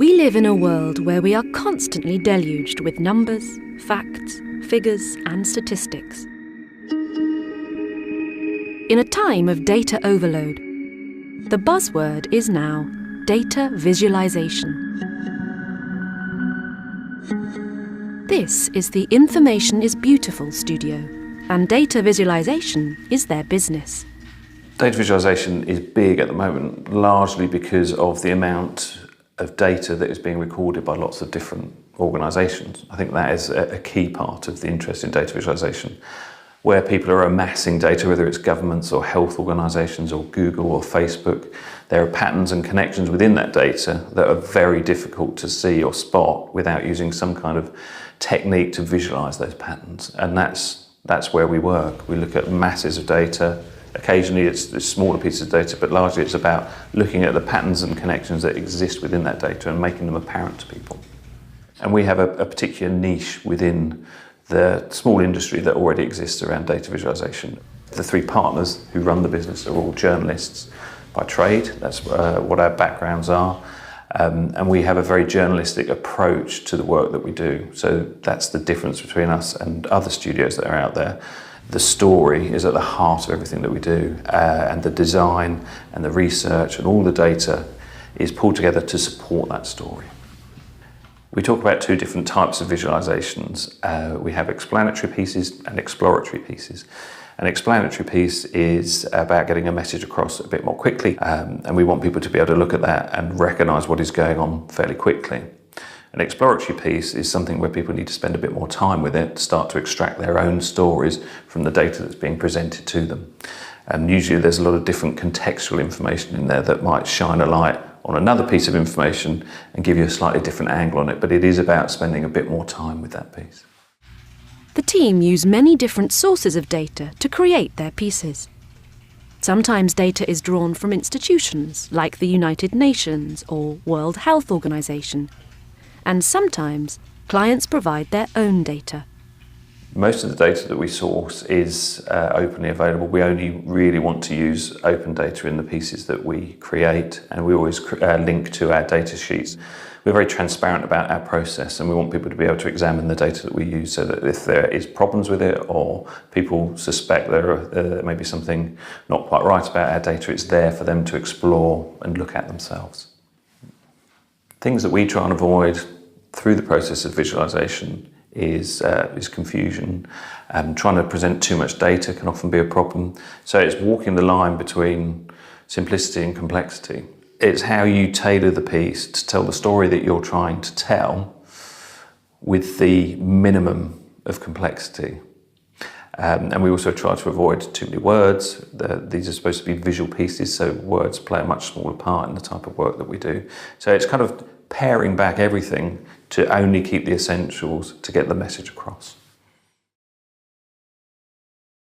We live in a world where we are constantly deluged with numbers, facts, figures and statistics. In a time of data overload, the buzzword is now data visualization. This is the Information is Beautiful studio, and data visualization is their business. Data visualization is big at the moment, largely because of the amount of data that is being recorded by lots of different organisations. I think that is a key part of the interest in data visualization, where people are amassing data, whether it's governments or health organisations or Google or Facebook. There are patterns and connections within that data that are very difficult to see or spot without using some kind of technique to visualise those patterns. And that's where we work. We look at masses of data. Occasionally it's smaller pieces of data, but largely it's about looking at the patterns and connections that exist within that data and making them apparent to people. And we have a particular niche within the small industry that already exists around data visualization. The three partners who run the business are all journalists by trade. That's what our backgrounds are. And we have a very journalistic approach to the work that we do. So that's the difference between us and other studios that are out there. The story is at the heart of everything that we do, and the design and the research and all the data is pulled together to support that story. We talk about two different types of visualizations. We have explanatory pieces and exploratory pieces. An explanatory piece is about getting a message across a bit more quickly, and we want people to be able to look at that and recognize what is going on fairly quickly. An exploratory piece is something where people need to spend a bit more time with it, start to extract their own stories from the data that's being presented to them. And usually there's a lot of different contextual information in there that might shine a light on another piece of information and give you a slightly different angle on it, but it is about spending a bit more time with that piece. The team use many different sources of data to create their pieces. Sometimes data is drawn from institutions like the United Nations or World Health Organization, and sometimes clients provide their own data. Most of the data that we source is openly available. We only really want to use open data in the pieces that we create, and we always link to our data sheets. We're very transparent about our process, and we want people to be able to examine the data that we use, so that if there is problems with it or people suspect there may be something not quite right about our data, it's there for them to explore and look at themselves. Things that we try and avoid through the process of visualization is confusion. Trying to present too much data can often be a problem. So it's walking the line between simplicity and complexity. It's how you tailor the piece to tell the story that you're trying to tell with the minimum of complexity. And we also try to avoid too many words. These are supposed to be visual pieces, so words play a much smaller part in the type of work that we do. So it's kind of paring back everything to only keep the essentials to get the message across.